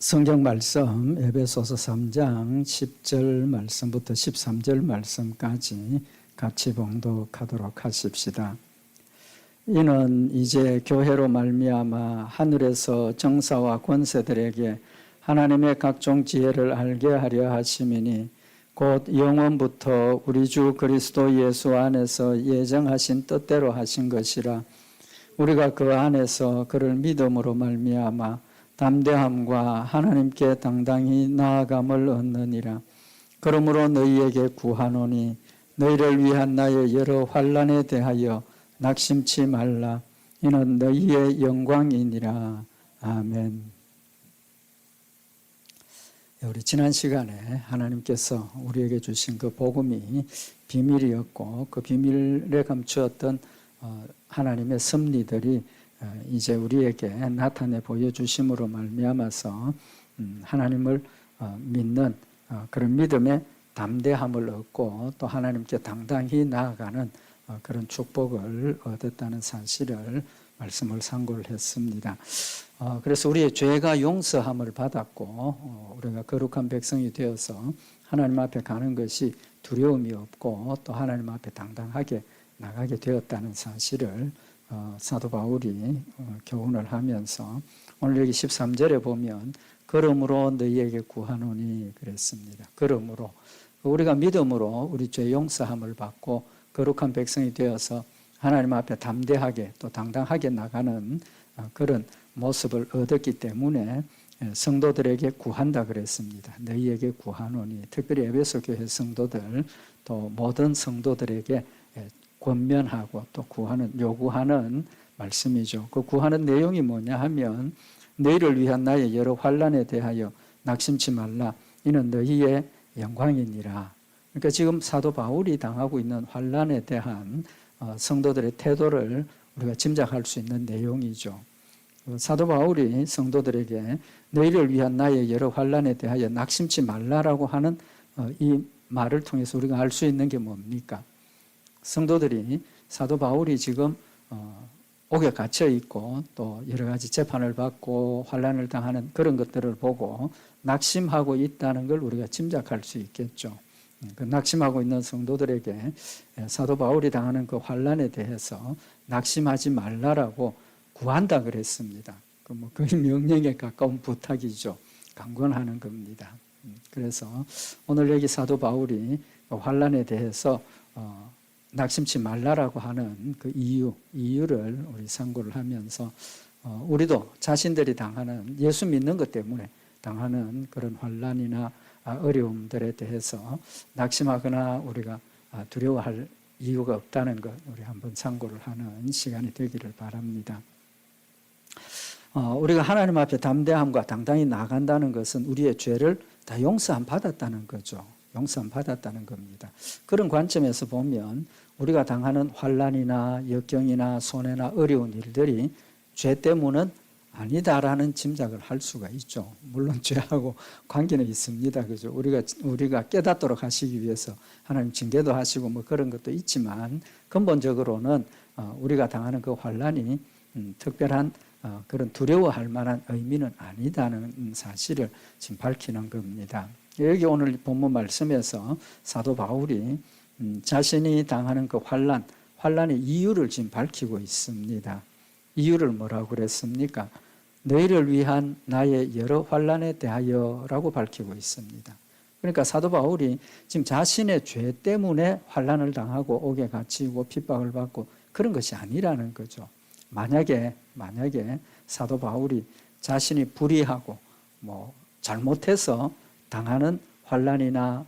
성경 말씀 에베소서 3장 10절 말씀부터 13절 말씀까지 같이 봉독하도록 하십시다. 이는 이제 교회로 말미암아 하늘에서 정사와 권세들에게 하나님의 각종 지혜를 알게 하려 하심이니 곧 영원부터 우리 주 그리스도 예수 안에서 예정하신 뜻대로 하신 것이라. 우리가 그 안에서 그를 믿음으로 말미암아 담대함과 하나님께 당당히 나아감을 얻느니라. 그러므로 너희에게 구하노니 너희를 위한 나의 여러 환난에 대하여 낙심치 말라. 이는 너희의 영광이니라. 아멘. 우리 지난 시간에 하나님께서 우리에게 주신 그 복음이 비밀이었고 그 비밀에 감추었던 하나님의 섭리들이 이제 우리에게 나타내 보여주심으로 말미암아서 하나님을 믿는 그런 믿음의 담대함을 얻고 또 하나님께 당당히 나아가는 그런 축복을 얻었다는 사실을 말씀을 상고를 했습니다. 그래서 우리의 죄가 용서함을 받았고 우리가 거룩한 백성이 되어서 하나님 앞에 가는 것이 두려움이 없고 또 하나님 앞에 당당하게 나가게 되었다는 사실을 사도 바울이 교훈을 하면서 오늘 여기 13절에 보면 그러므로 너희에게 구하노니 그랬습니다. 그러므로 우리가 믿음으로 우리 죄 용서함을 받고 거룩한 백성이 되어서 하나님 앞에 담대하게 또 당당하게 나가는 그런 모습을 얻었기 때문에 성도들에게 구한다 그랬습니다. 너희에게 구하노니 특별히 에베소 교회 성도들 또 모든 성도들에게 권면하고 또 요구하는 말씀이죠. 그 구하는 내용이 뭐냐 하면 너희를 위한 나의 여러 환난에 대하여 낙심치 말라. 이는 너희의 영광이니라. 그러니까 지금 사도 바울이 당하고 있는 환난에 대한 성도들의 태도를 우리가 짐작할 수 있는 내용이죠. 사도 바울이 성도들에게 너희를 위한 나의 여러 환난에 대하여 낙심치 말라라고 하는 이 말을 통해서 우리가 알 수 있는 게 뭡니까? 성도들이 사도 바울이 지금 옥에 갇혀 있고 또 여러 가지 재판을 받고 환난을 당하는 그런 것들을 보고 낙심하고 있다는 걸 우리가 짐작할 수 있겠죠. 그 낙심하고 있는 성도들에게 사도 바울이 당하는 그 환난에 대해서 낙심하지 말라라고 구한다 그랬습니다. 거의 명령에 가까운 부탁이죠. 강권하는 겁니다. 그래서 오늘 여기 사도 바울이 환난에 대해서 낙심치 말라라고 하는 그 이유를 우리 상고를 하면서 우리도 자신들이 당하는 예수 믿는 것 때문에 당하는 그런 환난이나 어려움들에 대해서 낙심하거나 우리가 두려워할 이유가 없다는 것 우리 한번 상고를 하는 시간이 되기를 바랍니다. 우리가 하나님 앞에 담대함과 당당히 나간다는 것은 우리의 죄를 다 용서함 받았다는 거죠. 용서함 받았다는 겁니다. 그런 관점에서 보면 우리가 당하는 환난이나 역경이나 손해나 어려운 일들이 죄 때문은 아니다라는 짐작을 할 수가 있죠. 물론 죄하고 관계는 있습니다. 그죠? 우리가 깨닫도록 하시기 위해서 하나님 징계도 하시고 뭐 그런 것도 있지만 근본적으로는 우리가 당하는 그 환난이 특별한 그런 두려워할 만한 의미는 아니다는 사실을 지금 밝히는 겁니다. 여기 오늘 본문 말씀에서 사도 바울이 자신이 당하는 그 환난의 이유를 지금 밝히고 있습니다. 이유를 뭐라고 그랬습니까? 너희를 위한 나의 여러 환난에 대하여라고 밝히고 있습니다. 그러니까 사도 바울이 지금 자신의 죄 때문에 환난을 당하고 옥에 갇히고 핍박을 받고 그런 것이 아니라는 거죠. 만약에 사도 바울이 자신이 불의하고 잘못해서 당하는 환난이나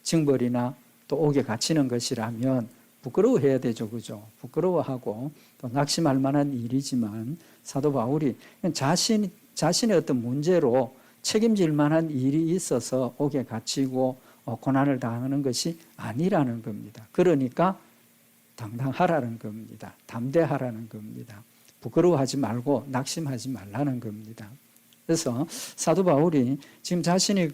징벌이나 또 옥에 갇히는 것이라면 부끄러워해야 되죠. 그죠? 부끄러워하고 또 낙심할 만한 일이지만 사도 바울이 자신의 어떤 문제로 책임질 만한 일이 있어서 옥에 갇히고 고난을 당하는 것이 아니라는 겁니다. 그러니까 당당하라는 겁니다. 담대하라는 겁니다. 부끄러워하지 말고 낙심하지 말라는 겁니다. 그래서 사도 바울이 지금 자신이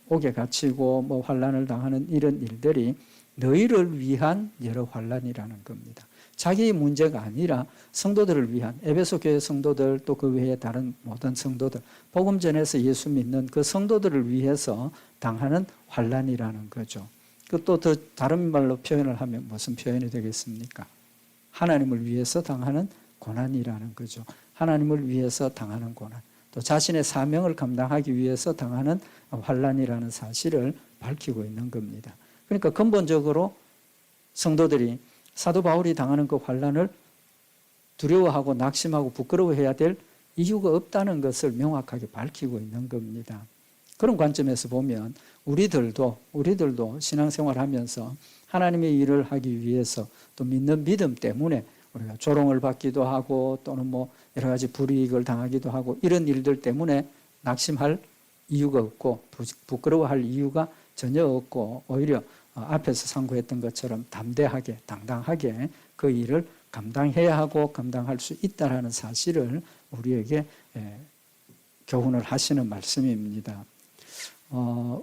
옥에 갇히고 환난을 당하는 이런 일들이 너희를 위한 여러 환난이라는 겁니다. 자기 문제가 아니라 성도들을 위한 에베소 교회 성도들 또 그 외에 다른 모든 성도들 복음 전해서 예수 믿는 그 성도들을 위해서 당하는 환난이라는 거죠. 그 또 더 다른 말로 표현을 하면 무슨 표현이 되겠습니까? 하나님을 위해서 당하는 고난이라는 거죠. 하나님을 위해서 당하는 고난. 또 자신의 사명을 감당하기 위해서 당하는 환난이라는 사실을 밝히고 있는 겁니다. 그러니까 근본적으로 성도들이 사도 바울이 당하는 그 환난을 두려워하고 낙심하고 부끄러워해야 될 이유가 없다는 것을 명확하게 밝히고 있는 겁니다. 그런 관점에서 보면 우리들도 신앙생활하면서 하나님의 일을 하기 위해서 또 믿는 믿음 때문에 우리가 조롱을 받기도 하고 또는 뭐 여러 가지 불이익을 당하기도 하고 이런 일들 때문에 낙심할 이유가 없고 부끄러워할 이유가 전혀 없고 오히려 앞에서 상고했던 것처럼 담대하게 당당하게 그 일을 감당해야 하고 감당할 수 있다는 사실을 우리에게 교훈을 하시는 말씀입니다.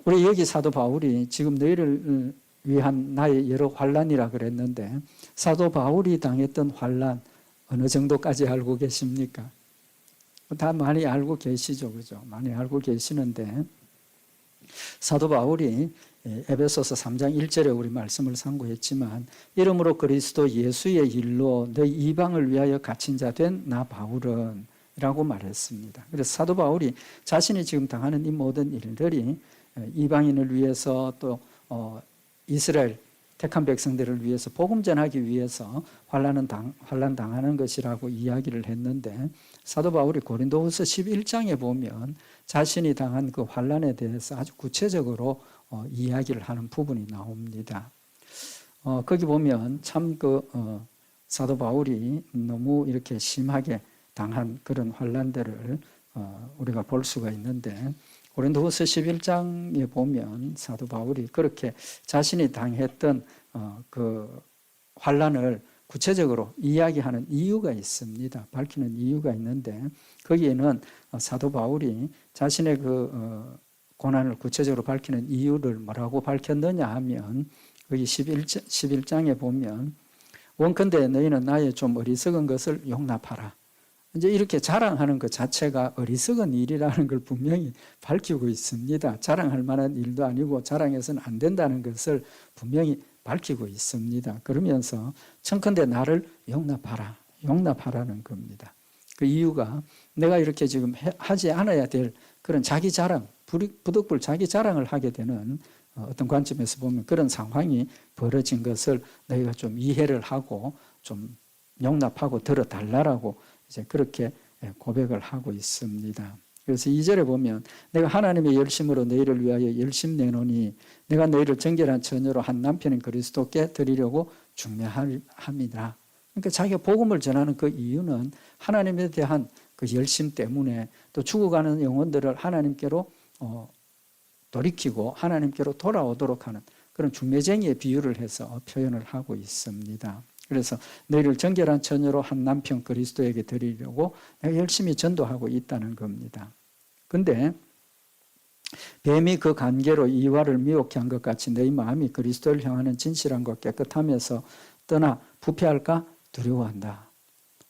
우리 여기 사도 바울이 지금 너희를 위한 나의 여러 환난이라 그랬는데 사도 바울이 당했던 환난 어느 정도까지 알고 계십니까? 다 많이 알고 계시죠, 그죠? 많이 알고 계시는데 사도 바울이 에베소서 3장 1절에 우리 말씀을 상고했지만 이러므로 그리스도 예수의 일로 너희 이방을 위하여 갇힌 자 된 나 바울은 라고 말했습니다. 그래서 사도 바울이 자신이 지금 당하는 이 모든 일들이 이방인을 위해서 또 이스라엘 택한 백성들을 위해서 복음 전하기 위해서 환난 당하는 것이라고 이야기를 했는데 사도 바울이 고린도후서 11장에 보면 자신이 당한 그 환난에 대해서 아주 구체적으로 이야기를 하는 부분이 나옵니다. 거기 보면 참 사도 바울이 너무 이렇게 심하게 당한 그런 환난들을 우리가 볼 수가 있는데 고린도후서 11장에 보면 사도 바울이 그렇게 자신이 당했던 그 환난을 구체적으로 이야기하는 이유가 있습니다. 밝히는 이유가 있는데 거기에는 사도 바울이 자신의 그 고난을 구체적으로 밝히는 이유를 뭐라고 밝혔느냐 하면 거기 11장에 보면 원컨대 너희는 나의 좀 어리석은 것을 용납하라. 이제 이렇게 자랑하는 것 자체가 어리석은 일이라는 걸 분명히 밝히고 있습니다. 자랑할 만한 일도 아니고 자랑해서는 안 된다는 것을 분명히 밝히고 있습니다. 그러면서 청컨대 나를 용납하라는 겁니다. 그 이유가 내가 이렇게 지금 하지 않아야 될 그런 자기 자랑, 부득불 자기 자랑을 하게 되는 어떤 관점에서 보면 그런 상황이 벌어진 것을 너희가 좀 이해를 하고 좀 용납하고 들어달라고 이제 그렇게 고백을 하고 있습니다. 그래서 2절에 보면 내가 하나님의 열심으로 너희를 위하여 열심 내노니 내가 너희를 정결한 처녀로 한 남편인 그리스도께 드리려고 중매합니다. 그러니까 자기가 복음을 전하는 그 이유는 하나님에 대한 그 열심 때문에 또 죽어가는 영혼들을 하나님께로 돌이키고 하나님께로 돌아오도록 하는 그런 중매쟁이의 비유를 해서 표현을 하고 있습니다. 그래서 너희를 정결한 처녀로 한 남편 그리스도에게 드리려고 내가 열심히 전도하고 있다는 겁니다. 그런데 뱀이 그 관계로 이와를 미혹해 한 것 같이 너희 마음이 그리스도를 향하는 진실함과 깨끗함에서 떠나 부패할까 두려워한다.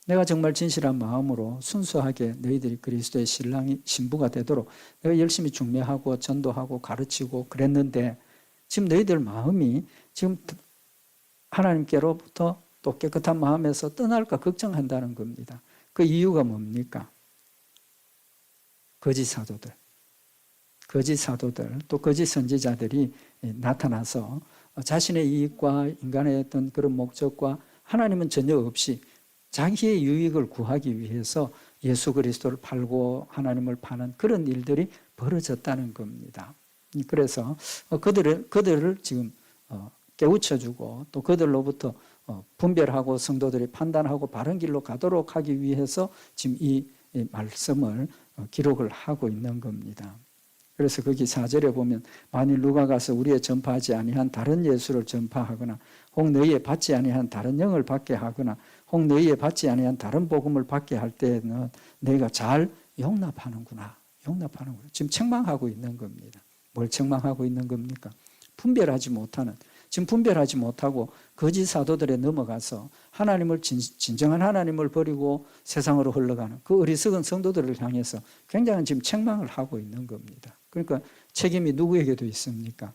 내가 정말 진실한 마음으로 순수하게 너희들이 그리스도의 신부가 되도록 내가 열심히 중매하고 전도하고 가르치고 그랬는데 지금 너희들 마음이 지금 하나님께로부터 또 깨끗한 마음에서 떠날까 걱정한다는 겁니다. 그 이유가 뭡니까? 거짓 사도들 또 거짓 선지자들이 나타나서 자신의 이익과 인간의 어떤 그런 목적과 하나님은 전혀 없이 자기의 유익을 구하기 위해서 예수 그리스도를 팔고 하나님을 파는 그런 일들이 벌어졌다는 겁니다. 그래서 그들을 지금 깨우쳐주고 또 그들로부터 분별하고 성도들이 판단하고 바른 길로 가도록 하기 위해서 지금 이 말씀을 기록을 하고 있는 겁니다. 그래서 거기 4절에 보면 만일 누가 가서 우리의 전파하지 아니한 다른 예수를 전파하거나 혹 너희의 받지 아니한 다른 영을 받게 하거나 혹 너희의 받지 아니한 다른 복음을 받게 할 때는 너희가 잘 용납하는구나. 지금 책망하고 있는 겁니다. 뭘 책망하고 있는 겁니까? 분별하지 못하는 지금 분별하지 못하고 거짓 사도들에 넘어가서 하나님을 진정한 하나님을 버리고 세상으로 흘러가는 그 어리석은 성도들을 향해서 굉장한 지금 책망을 하고 있는 겁니다. 그러니까 책임이 누구에게도 있습니까?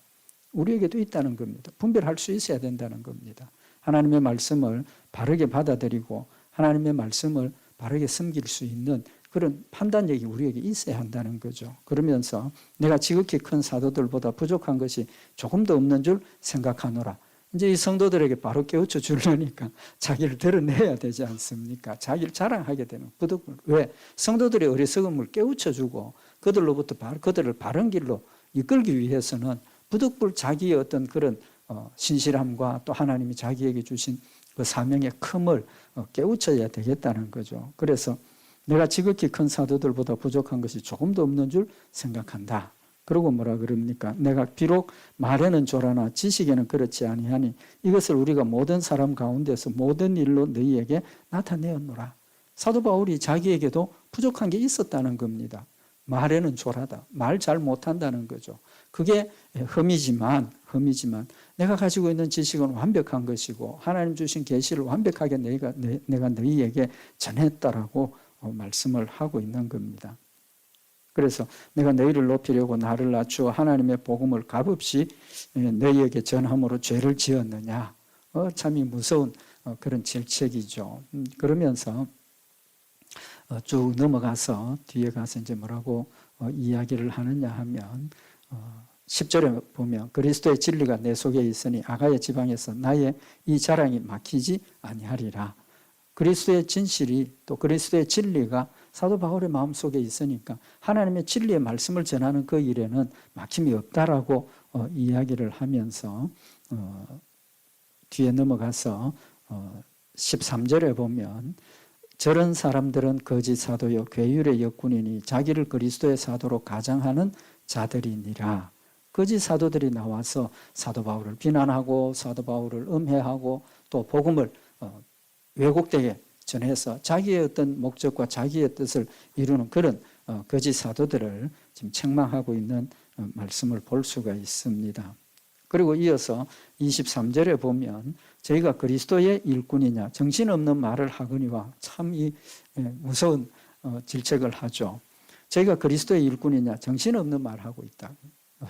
우리에게도 있다는 겁니다. 분별할 수 있어야 된다는 겁니다. 하나님의 말씀을 바르게 받아들이고 하나님의 말씀을 바르게 섬길 수 있는 그런 판단력이 우리에게 있어야 한다는 거죠. 그러면서 내가 지극히 큰 사도들보다 부족한 것이 조금도 없는 줄 생각하노라. 이제 이 성도들에게 바로 깨우쳐 주려니까 자기를 드러내야 되지 않습니까? 자기를 자랑하게 되는 부득불. 왜? 성도들의 어리석음을 깨우쳐 주고 그들로부터 그들을 바른 길로 이끌기 위해서는 부득불 자기의 어떤 그런 신실함과 또 하나님이 자기에게 주신 그 사명의 큼을 깨우쳐야 되겠다는 거죠. 그래서 내가 지극히 큰 사도들보다 부족한 것이 조금도 없는 줄 생각한다. 그러고 뭐라 그럽니까? 내가 비록 말에는 조라나 지식에는 그렇지 아니하니 이것을 우리가 모든 사람 가운데서 모든 일로 너희에게 나타내었노라. 사도 바울이 자기에게도 부족한 게 있었다는 겁니다. 말에는 조라다. 말 잘 못한다는 거죠. 그게 흠이지만 내가 가지고 있는 지식은 완벽한 것이고 하나님 주신 계시를 완벽하게 내가 너희에게 전했다라고 말씀을 하고 있는 겁니다. 그래서 내가 너희를 높이려고 나를 낮추어 하나님의 복음을 값없이 너희에게 전함으로 죄를 지었느냐. 참이 무서운 그런 질책이죠. 그러면서 쭉 넘어가서 뒤에 가서 이제 뭐라고 이야기를 하느냐 하면 10절에 보면 그리스도의 진리가 내 속에 있으니 아가야 지방에서 나의 이 자랑이 막히지 아니하리라. 그리스도의 진실이 또 그리스도의 진리가 사도 바울의 마음속에 있으니까 하나님의 진리의 말씀을 전하는 그 일에는 막힘이 없다라고 이야기를 하면서 뒤에 넘어가서 13절에 보면 저런 사람들은 거짓 사도요 괴율의 역군이니 자기를 그리스도의 사도로 가장하는 자들이니라. 거짓 사도들이 나와서 사도 바울을 비난하고 사도 바울을 음해하고 또 복음을 왜곡되게 전해서 자기의 어떤 목적과 자기의 뜻을 이루는 그런 거짓 사도들을 지금 책망하고 있는 말씀을 볼 수가 있습니다. 그리고 이어서 23절에 보면 저희가 그리스도의 일꾼이냐 정신없는 말을 하거니와 참 이 무서운 질책을 하죠. 저희가 그리스도의 일꾼이냐 정신없는 말을 하고 있다.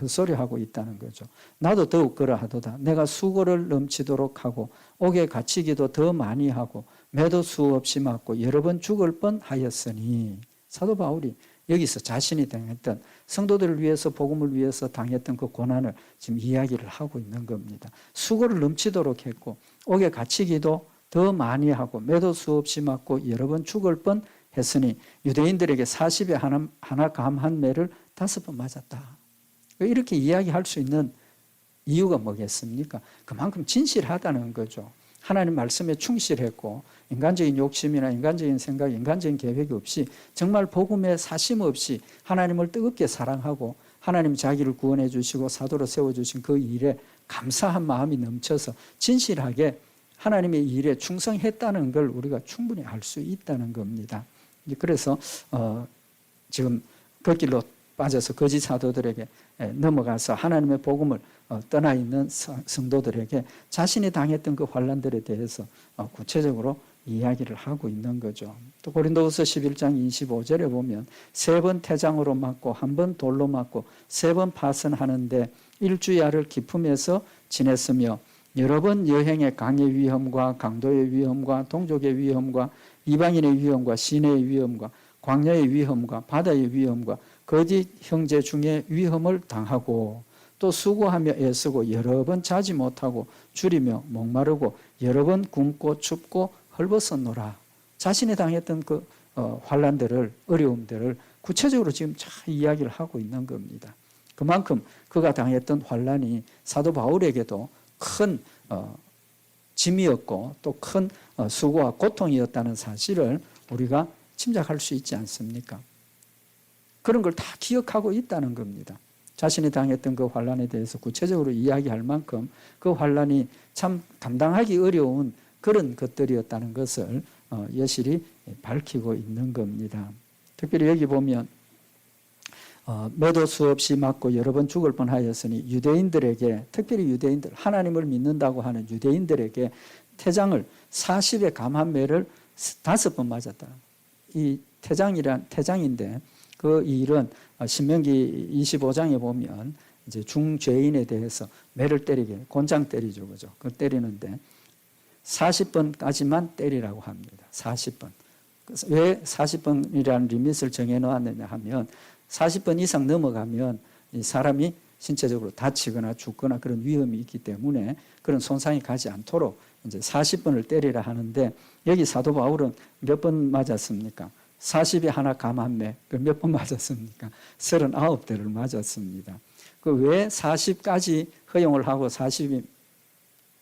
헛소리하고 있다는 거죠. 나도 더욱 그러하도다. 내가 수고를 넘치도록 하고 옥에 갇히기도 더 많이 하고 매도 수없이 맞고 여러 번 죽을 뻔하였으니 사도 바울이 여기서 자신이 당했던 성도들을 위해서 복음을 위해서 당했던 그 고난을 지금 이야기를 하고 있는 겁니다. 수고를 넘치도록 했고 옥에 갇히기도 더 많이 하고 매도 수없이 맞고 여러 번 죽을 뻔했으니 유대인들에게 40에 하나 감한 매를 5번 맞았다. 이렇게 이야기할 수 있는 이유가 뭐겠습니까? 그만큼 진실하다는 거죠. 하나님 말씀에 충실했고 인간적인 욕심이나 인간적인 생각, 인간적인 계획이 없이 정말 복음에 사심 없이 하나님을 뜨겁게 사랑하고 하나님 자기를 구원해 주시고 사도로 세워주신 그 일에 감사한 마음이 넘쳐서 진실하게 하나님의 일에 충성했다는 걸 우리가 충분히 알 수 있다는 겁니다. 그래서 지금 그 길로 빠져서 거짓 사도들에게 넘어가서 하나님의 복음을 떠나 있는 성도들에게 자신이 당했던 그 환난들에 대해서 구체적으로 이야기를 하고 있는 거죠. 또 고린도후서 11장 25절에 보면 3번 태장으로 맞고 1번 돌로 맞고 3번 파선하는데 일주야를 기품에서 지냈으며 여러 번 여행의 강의 위험과 강도의 위험과 동족의 위험과 이방인의 위험과 시내의 위험과 광야의 위험과 바다의 위험과 거짓 형제 중에 위험을 당하고 또 수고하며 애쓰고 여러 번 자지 못하고 줄이며 목마르고 여러 번 굶고 춥고 헐벗었노라. 자신이 당했던 그 환난들을 어려움들을 구체적으로 지금 잘 이야기를 하고 있는 겁니다. 그만큼 그가 당했던 환난이 사도 바울에게도 큰 짐이었고 또 큰 수고와 고통이었다는 사실을 우리가 짐작할 수 있지 않습니까? 그런 걸 다 기억하고 있다는 겁니다. 자신이 당했던 그 환난에 대해서 구체적으로 이야기할 만큼 그 환난이 참 감당하기 어려운 그런 것들이었다는 것을 여실히 밝히고 있는 겁니다. 특별히 여기 보면 매도 수없이 맞고 여러 번 죽을 뻔하였으니 유대인들에게, 특별히 유대인들, 하나님을 믿는다고 하는 유대인들에게 태장을 40의 감 한 매를 5번 맞았다. 이 태장인데 그 일은 신명기 25장에 보면 이제 중죄인에 대해서 매를 때리게, 곤장 때리죠, 그죠? 그걸 때리는데 40번까지만 때리라고 합니다. 40번. 그래서 왜 40번이라는 리밋을 정해놓았느냐 하면 40번 이상 넘어가면 이 사람이 신체적으로 다치거나 죽거나 그런 위험이 있기 때문에 그런 손상이 가지 않도록 이제 40번을 때리라 하는데, 여기 사도 바울은 몇 번 맞았습니까? 40에 하나 감 한 매. 몇 번 맞았습니까? 39대를 맞았습니다. 그 왜 40까지 허용을 하고 40이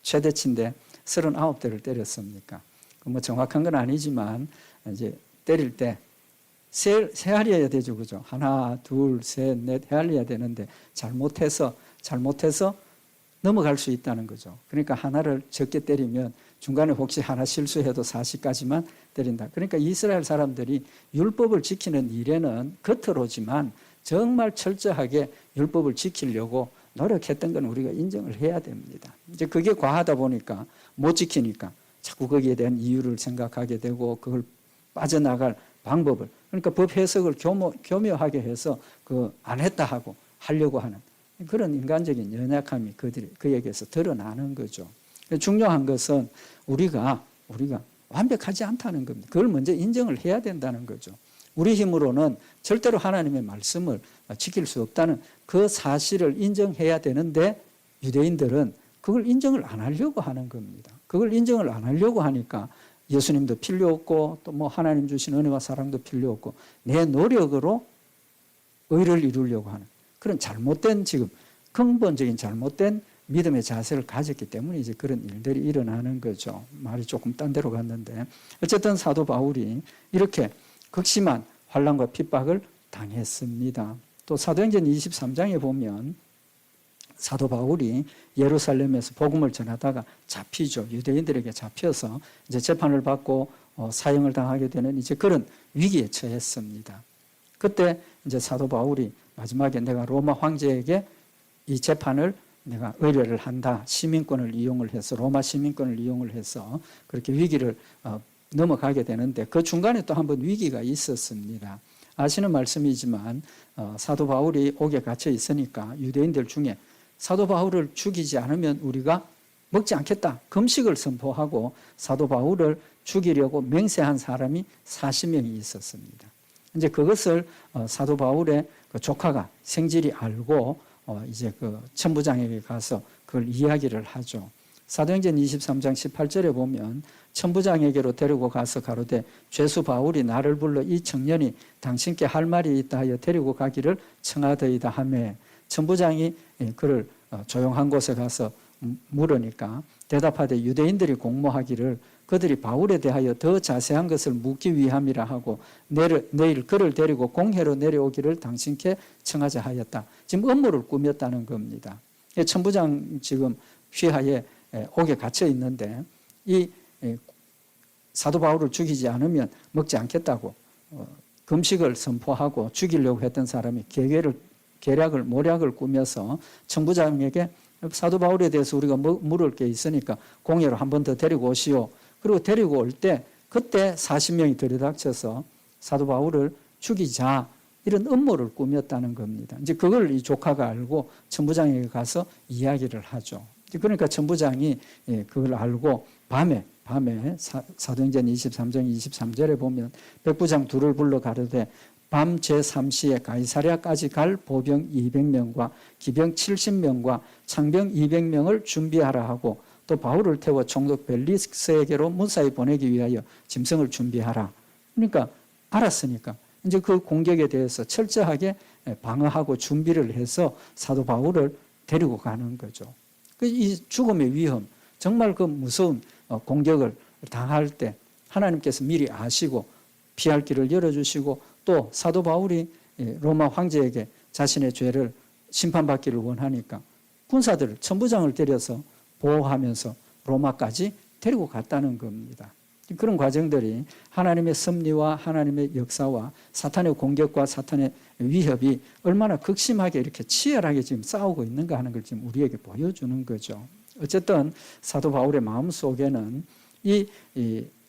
최대치인데 39대를 때렸습니까? 뭐 정확한 건 아니지만 이제 때릴 때 헤아려야 되죠, 그죠? 하나, 둘, 셋, 넷 헤아려야 되는데 잘못해서 넘어갈 수 있다는 거죠. 그러니까 하나를 적게 때리면 중간에 혹시 하나 실수해도 40까지만 때린다. 그러니까 이스라엘 사람들이 율법을 지키는 일에는 겉으로지만 정말 철저하게 율법을 지키려고 노력했던 건 우리가 인정을 해야 됩니다. 이제 그게 과하다 보니까 못 지키니까 자꾸 거기에 대한 이유를 생각하게 되고 그걸 빠져나갈 방법을, 그러니까 법 해석을 교묘하게 해서 안 했다 하고 하려고 하는 그런 인간적인 연약함이 그에게서 드러나는 거죠. 중요한 것은 우리가 완벽하지 않다는 겁니다. 그걸 먼저 인정을 해야 된다는 거죠. 우리 힘으로는 절대로 하나님의 말씀을 지킬 수 없다는 그 사실을 인정해야 되는데 유대인들은 그걸 인정을 안 하려고 하는 겁니다. 그걸 인정을 안 하려고 하니까 예수님도 필요 없고 또 뭐 하나님 주신 은혜와 사랑도 필요 없고 내 노력으로 의를 이루려고 하는 그런 잘못된, 지금 근본적인 잘못된 믿음의 자세를 가졌기 때문에 이제 그런 일들이 일어나는 거죠. 말이 조금 딴 데로 갔는데 어쨌든 사도 바울이 이렇게 극심한 환난과 핍박을 당했습니다. 또 사도행전 23장에 보면 사도 바울이 예루살렘에서 복음을 전하다가 잡히죠. 유대인들에게 잡혀서 이제 재판을 받고 사형을 당하게 되는 이제 그런 위기에 처했습니다. 그때 이제 사도 바울이 마지막에 내가 로마 황제에게 이 재판을 내가 의뢰를 한다. 시민권을 이용을 해서, 로마 시민권을 이용을 해서 그렇게 위기를 넘어가게 되는데 그 중간에 또 한 번 위기가 있었습니다. 아시는 말씀이지만 사도 바울이 옥에 갇혀 있으니까 유대인들 중에 사도 바울을 죽이지 않으면 우리가 먹지 않겠다. 금식을 선포하고 사도 바울을 죽이려고 맹세한 사람이 40명이 있었습니다. 이제 그것을 사도 바울의 그 조카가 생질이 알고 이제 그 천부장에게 가서 그걸 이야기를 하죠. 사도행전 23장 18절에 보면 천부장에게로 데리고 가서 가로되 죄수 바울이 나를 불러 이 청년이 당신께 할 말이 있다 하여 데리고 가기를 청하더이다 하매, 천부장이 그를 조용한 곳에 가서 물으니까 대답하되 유대인들이 공모하기를 그들이 바울에 대하여 더 자세한 것을 묻기 위함이라 하고 내일 그를 데리고 공회로 내려오기를 당신께 청하자 하였다. 지금 음모를 꾸몄다는 겁니다. 천부장 지금 휘하에 옥에 갇혀 있는데 이 사도 바울을 죽이지 않으면 먹지 않겠다고 금식을 선포하고 죽이려고 했던 사람이 계략을 모략을 꾸며서 천부장에게 사도 바울에 대해서 우리가 물을 게 있으니까 공회로 한 번 더 데리고 오시오. 그리고 데리고 올 때 그때 40명이 들이닥쳐서 사도 바울을 죽이자, 이런 음모를 꾸몄다는 겁니다. 이제 그걸 이 조카가 알고 천부장에게 가서 이야기를 하죠. 그러니까 천부장이 그걸 알고 밤에 사도행전 23장 23절에 보면 백부장 둘을 불러 가르되 밤 제3시에 가이사랴까지 갈 보병 200명과 기병 70명과 창병 200명을 준비하라 하고 또 바울을 태워 총독 벨리스에게로 무사히 보내기 위하여 짐승을 준비하라. 그러니까 알았으니까 이제 그 공격에 대해서 철저하게 방어하고 준비를 해서 사도 바울을 데리고 가는 거죠. 이 죽음의 위험, 정말 그 무서운 공격을 당할 때 하나님께서 미리 아시고 피할 길을 열어주시고 또 사도 바울이 로마 황제에게 자신의 죄를 심판받기를 원하니까 군사들을, 천부장을 데려서 보호하면서 로마까지 데리고 갔다는 겁니다. 그런 과정들이 하나님의 섭리와 하나님의 역사와 사탄의 공격과 사탄의 위협이 얼마나 극심하게 이렇게 치열하게 지금 싸우고 있는가 하는 걸 지금 우리에게 보여주는 거죠. 어쨌든 사도 바울의 마음속에는 이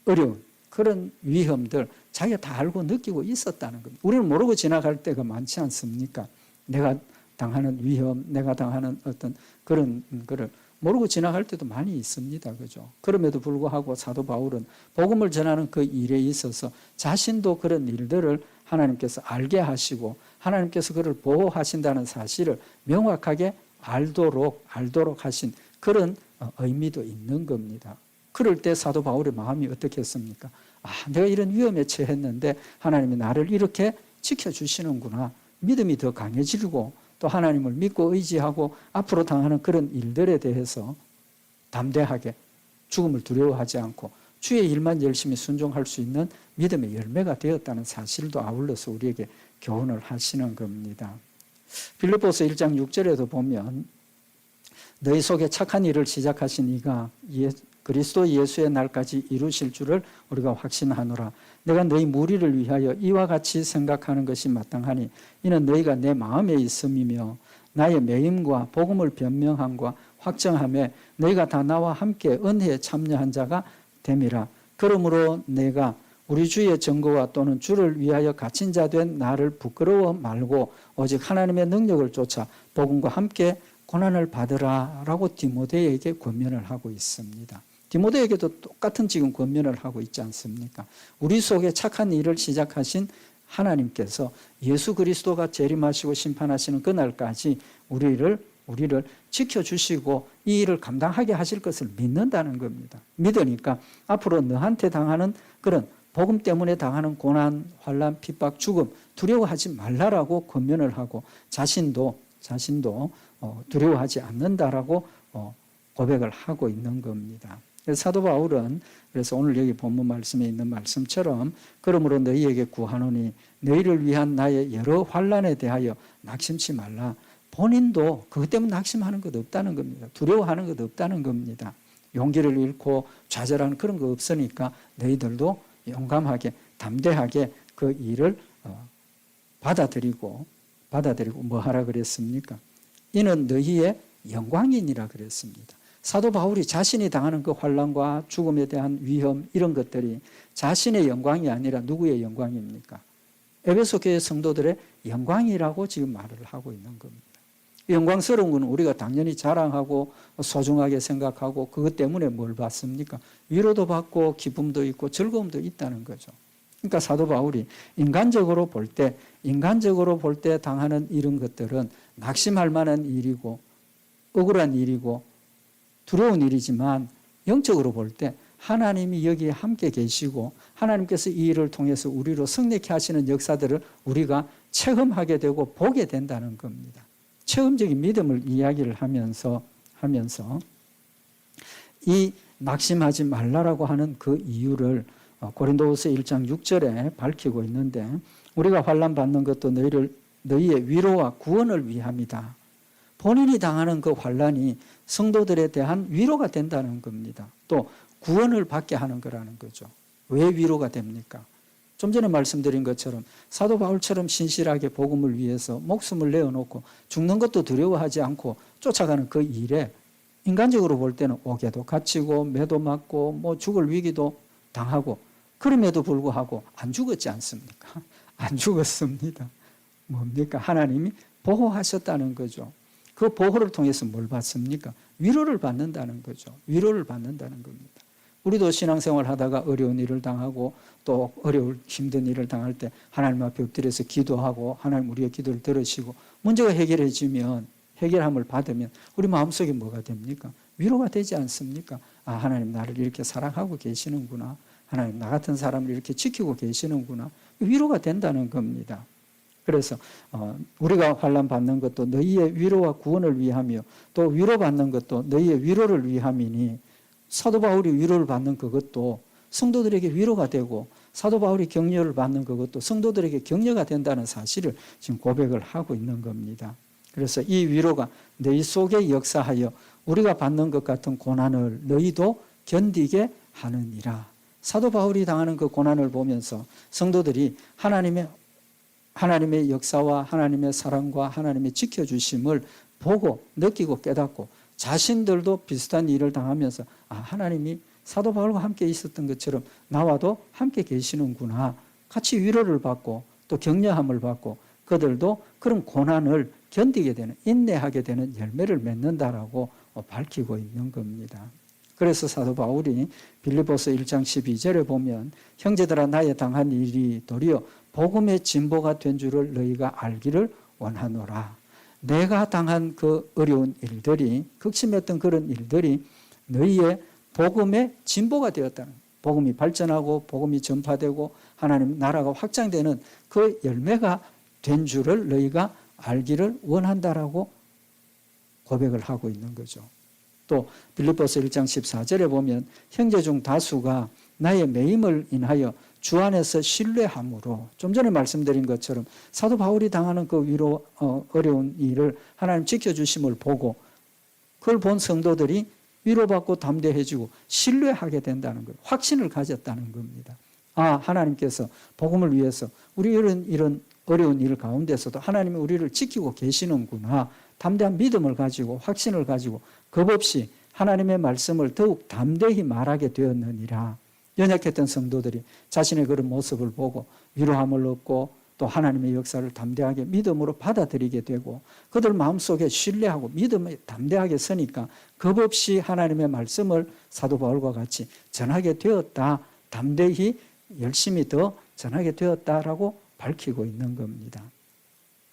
어려운 그런 위험들 자기가 다 알고 느끼고 있었다는 겁니다. 우리는 모르고 지나갈 때가 많지 않습니까? 내가 당하는 위험, 내가 당하는 어떤 그런 거를 모르고 지나갈 때도 많이 있습니다. 그죠? 그럼에도 불구하고 사도 바울은 복음을 전하는 그 일에 있어서 자신도 그런 일들을 하나님께서 알게 하시고 하나님께서 그를 보호하신다는 사실을 명확하게 알도록 하신 그런 의미도 있는 겁니다. 그럴 때 사도 바울의 마음이 어떻겠습니까? 내가 이런 위험에 처했는데 하나님이 나를 이렇게 지켜주시는구나. 믿음이 더 강해지고 또 하나님을 믿고 의지하고 앞으로 당하는 그런 일들에 대해서 담대하게 죽음을 두려워하지 않고 주의 일만 열심히 순종할 수 있는 믿음의 열매가 되었다는 사실도 아울러서 우리에게 교훈을 하시는 겁니다. 빌립보서 1장 6절에도 보면 너희 속에 착한 일을 시작하신 이가 그리스도 예수의 날까지 이루실 줄을 우리가 확신하노라. 내가 너희 무리를 위하여 이와 같이 생각하는 것이 마땅하니 이는 너희가 내 마음에 있음이며 나의 매임과 복음을 변명함과 확정함에 너희가 다 나와 함께 은혜에 참여한 자가 됨이라. 그러므로 내가 우리 주의 증거와 또는 주를 위하여 갇힌 자 된 나를 부끄러워 말고 오직 하나님의 능력을 쫓아 복음과 함께 고난을 받으라라고 디모데에게 권면을 하고 있습니다. 디모데에게도 똑같은 지금 권면을 하고 있지 않습니까? 우리 속에 착한 일을 시작하신 하나님께서 예수 그리스도가 재림하시고 심판하시는 그날까지 우리를 지켜주시고 이 일을 감당하게 하실 것을 믿는다는 겁니다. 믿으니까 앞으로 너한테 당하는 그런 복음 때문에 당하는 고난, 환난, 핍박, 죽음 두려워하지 말라라고 권면을 하고 자신도 두려워하지 않는다라고 고백을 하고 있는 겁니다. 사도 바울은 그래서 오늘 여기 본문 말씀에 있는 말씀처럼 그러므로 너희에게 구하노니 너희를 위한 나의 여러 환난에 대하여 낙심치 말라. 본인도 그것 때문에 낙심하는 것 없다는 겁니다. 두려워하는 것 없다는 겁니다. 용기를 잃고 좌절하는 그런 거 없으니까 너희들도 용감하게 담대하게 그 일을 받아들이고 뭐 하라 그랬습니까? 이는 너희의 영광이니라 그랬습니다. 사도 바울이 자신이 당하는 그 환난과 죽음에 대한 위험 이런 것들이 자신의 영광이 아니라 누구의 영광입니까? 에베소 교회 성도들의 영광이라고 지금 말을 하고 있는 겁니다. 영광스러운 것은 우리가 당연히 자랑하고 소중하게 생각하고 그것 때문에 뭘 받습니까? 위로도 받고 기쁨도 있고 즐거움도 있다는 거죠. 그러니까 사도 바울이 인간적으로 볼 때 당하는 이런 것들은 낙심할 만한 일이고 억울한 일이고 두려운 일이지만 영적으로 볼 때 하나님이 여기에 함께 계시고 하나님께서 이 일을 통해서 우리로 승리케 하시는 역사들을 우리가 체험하게 되고 보게 된다는 겁니다. 체험적인 믿음을 이야기를 하면서 이 낙심하지 말라라고 하는 그 이유를 고린도후서 1장 6절에 밝히고 있는데 우리가 환난 받는 것도 너희의 위로와 구원을 위함이다. 본인이 당하는 그 환난이 성도들에 대한 위로가 된다는 겁니다. 또 구원을 받게 하는 거라는 거죠. 왜 위로가 됩니까? 좀 전에 말씀드린 것처럼 사도 바울처럼 신실하게 복음을 위해서 목숨을 내어놓고 죽는 것도 두려워하지 않고 쫓아가는 그 일에 인간적으로 볼 때는 옥에도 갇히고 매도 맞고 뭐 죽을 위기도 당하고 그럼에도 불구하고 안 죽었지 않습니까? 안 죽었습니다. 뭡니까? 하나님이 보호하셨다는 거죠. 그 보호를 통해서 뭘 받습니까? 위로를 받는다는 거죠. 위로를 받는다는 겁니다. 우리도 신앙생활 하다가 어려운 일을 당하고 또 어려운 힘든 일을 당할 때 하나님 앞에 엎드려서 기도하고 하나님 우리의 기도를 들으시고 문제가 해결해지면 해결함을 받으면 우리 마음속에 뭐가 됩니까? 위로가 되지 않습니까? 하나님 나를 이렇게 사랑하고 계시는구나. 하나님 나 같은 사람을 이렇게 지키고 계시는구나. 위로가 된다는 겁니다. 그래서 우리가 환난 받는 것도 너희의 위로와 구원을 위하며 또 위로받는 것도 너희의 위로를 위함이니 사도 바울이 위로를 받는 그것도 성도들에게 위로가 되고 사도 바울이 격려를 받는 그것도 성도들에게 격려가 된다는 사실을 지금 고백을 하고 있는 겁니다. 그래서 이 위로가 너희 속에 역사하여 우리가 받는 것 같은 고난을 너희도 견디게 하느니라. 사도 바울이 당하는 그 고난을 보면서 성도들이 하나님의 하나님의 역사와 하나님의 사랑과 하나님의 지켜주심을 보고 느끼고 깨닫고 자신들도 비슷한 일을 당하면서 하나님이 사도 바울과 함께 있었던 것처럼 나와도 함께 계시는구나. 같이 위로를 받고 또 격려함을 받고 그들도 그런 고난을 견디게 되는, 인내하게 되는 열매를 맺는다라고 밝히고 있는 겁니다. 그래서 사도 바울이 빌립보서 1장 12절에 보면 형제들아 나의 당한 일이 도리어 복음의 진보가 된 줄을 너희가 알기를 원하노라. 내가 당한 그 어려운 일들이, 극심했던 그런 일들이 너희의 복음의 진보가 되었다는, 복음이 발전하고 복음이 전파되고 하나님 나라가 확장되는 그 열매가 된 줄을 너희가 알기를 원한다라고 고백을 하고 있는 거죠. 또 빌립보서 1장 14절에 보면 형제 중 다수가 나의 매임을 인하여 주 안에서 신뢰함으로, 좀 전에 말씀드린 것처럼 사도 바울이 당하는 그 위로 어려운 일을 하나님 지켜주심을 보고 그걸 본 성도들이 위로받고 담대해지고 신뢰하게 된다는 거예요. 확신을 가졌다는 겁니다. 하나님께서 복음을 위해서 우리 이런 어려운 일 가운데서도 하나님이 우리를 지키고 계시는구나. 담대한 믿음을 가지고 확신을 가지고 겁없이 하나님의 말씀을 더욱 담대히 말하게 되었느니라. 연약했던 성도들이 자신의 그런 모습을 보고 위로함을 얻고 또 하나님의 역사를 담대하게 믿음으로 받아들이게 되고 그들 마음속에 신뢰하고 믿음에 담대하게 서니까 겁없이 하나님의 말씀을 사도 바울과 같이 전하게 되었다. 담대히 열심히 더 전하게 되었다라고 밝히고 있는 겁니다.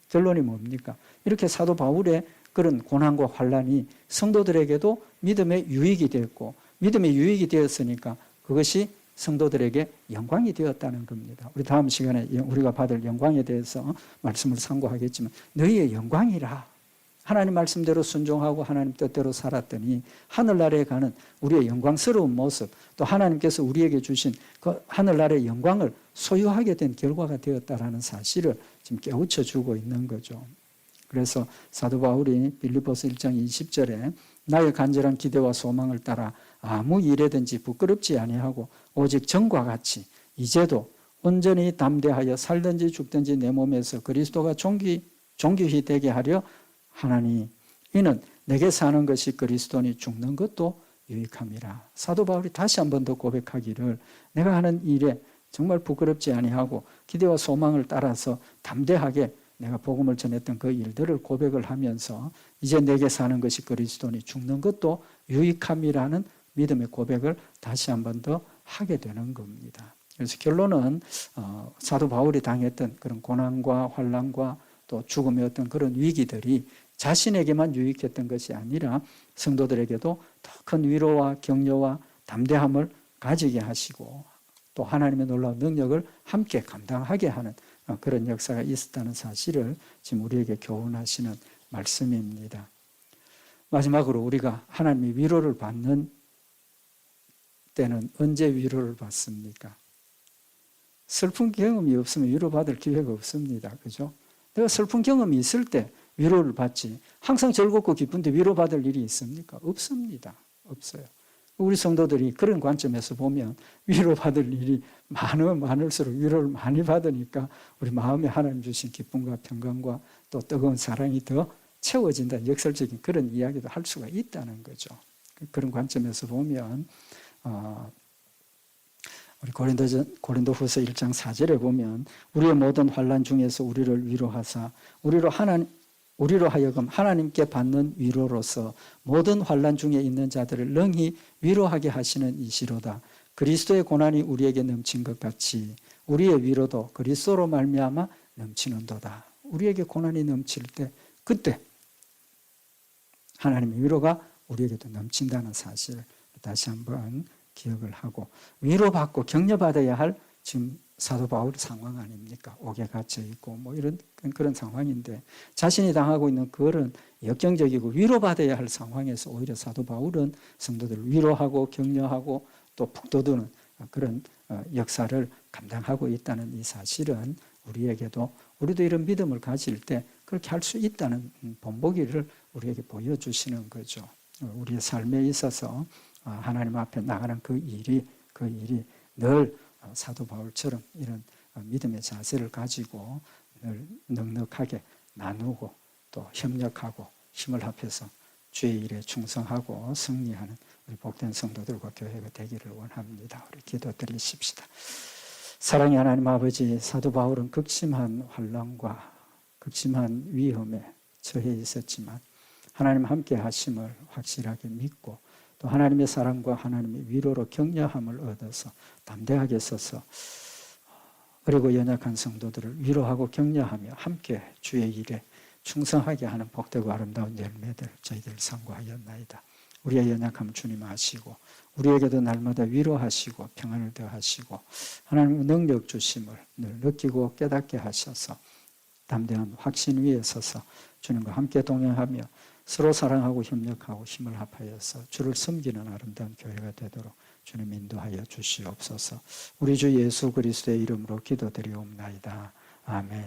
결론이 뭡니까? 이렇게 사도 바울의 그런 고난과 환난이 성도들에게도 믿음의 유익이 되었고 믿음의 유익이 되었으니까 그것이 성도들에게 영광이 되었다는 겁니다. 우리 다음 시간에 우리가 받을 영광에 대해서 말씀을 상고하겠지만 너희의 영광이라. 하나님 말씀대로 순종하고 하나님 뜻대로 살았더니 하늘나라에 가는 우리의 영광스러운 모습, 또 하나님께서 우리에게 주신 그 하늘나라의 영광을 소유하게 된 결과가 되었다라는 사실을 지금 깨우쳐 주고 있는 거죠. 그래서 사도 바울이 빌립보서 1장 20절에 나의 간절한 기대와 소망을 따라 아무 일에든지 부끄럽지 아니하고 오직 전과 같이 이제도 온전히 담대하여 살든지 죽든지 내 몸에서 그리스도가 존귀히 되게 하려 하나니 이는 내게 사는 것이 그리스도니 죽는 것도 유익함이라. 사도 바울이 다시 한 번 더 고백하기를 내가 하는 일에 정말 부끄럽지 아니하고 기대와 소망을 따라서 담대하게 내가 복음을 전했던 그 일들을 고백을 하면서 이제 내게 사는 것이 그리스도니 죽는 것도 유익함이라는 믿음의 고백을 다시 한 번 더 하게 되는 겁니다. 그래서 결론은 사도 바울이 당했던 그런 고난과 환난과 또 죽음의 어떤 그런 위기들이 자신에게만 유익했던 것이 아니라 성도들에게도 더 큰 위로와 격려와 담대함을 가지게 하시고 또 하나님의 놀라운 능력을 함께 감당하게 하는 그런 역사가 있었다는 사실을 지금 우리에게 교훈하시는 말씀입니다. 마지막으로 우리가 하나님의 위로를 받는 때는 언제 위로를 받습니까? 슬픈 경험이 없으면 위로받을 기회가 없습니다. 그죠? 내가 슬픈 경험이 있을 때 위로를 받지 항상 즐겁고 기쁜데 위로받을 일이 있습니까? 없습니다. 없어요. 우리 성도들이 그런 관점에서 보면 위로받을 일이 많으면 많을수록 위로를 많이 받으니까 우리 마음에 하나님 주신 기쁨과 평강과 또 뜨거운 사랑이 더 채워진다는 역설적인 그런 이야기도 할 수가 있다는 거죠. 그런 관점에서 보면 우리 고린도후서 1장 4절에 보면 우리의 모든 환난 중에서 우리를 위로하사 우리로 하여금 하나님께 받는 위로로서 모든 환난 중에 있는 자들을 능히 위로하게 하시는 이시로다. 그리스도의 고난이 우리에게 넘친 것 같이 우리의 위로도 그리스도로 말미암아 넘치는도다. 우리에게 고난이 넘칠 때 그때 하나님의 위로가 우리에게도 넘친다는 사실을 다시 한번 기억을 하고 위로받고 격려받아야 할 지금 사도 바울 상황 아닙니까? 옥에 갇혀 있고 뭐 이런 그런 상황인데 자신이 당하고 있는 그런 역경적이고 위로받아야 할 상황에서 오히려 사도 바울은 성도들을 위로하고 격려하고 또 북돋우는 그런 역사를 감당하고 있다는 이 사실은 우리도 이런 믿음을 가질 때 그렇게 할 수 있다는 본보기를 우리에게 보여주시는 거죠. 우리의 삶에 있어서 하나님 앞에 나가는 그 일이 늘 사도 바울처럼 이런 믿음의 자세를 가지고 늘 넉넉하게 나누고 또 협력하고 힘을 합해서 주의 일에 충성하고 승리하는 우리 복된 성도들과 교회가 되기를 원합니다. 우리 기도드리십시다. 사랑의 하나님 아버지, 사도 바울은 극심한 환난과 극심한 위험에 처해 있었지만 하나님 함께 하심을 확실하게 믿고 또 하나님의 사랑과 하나님의 위로로 격려함을 얻어서 담대하게 서서 어리고 연약한 성도들을 위로하고 격려하며 함께 주의 일에 충성하게 하는 복되고 아름다운 열매들 저희들 상고하였나이다. 우리의 연약함 주님 아시고 우리에게도 날마다 위로하시고 평안을 더하시고 하나님의 능력 주심을 늘 느끼고 깨닫게 하셔서 담대한 확신 위에 서서 주님과 함께 동행하며 서로 사랑하고 협력하고 힘을 합하여서 주를 섬기는 아름다운 교회가 되도록 주님 인도하여 주시옵소서. 우리 주 예수 그리스도의 이름으로 기도드리옵나이다. 아멘.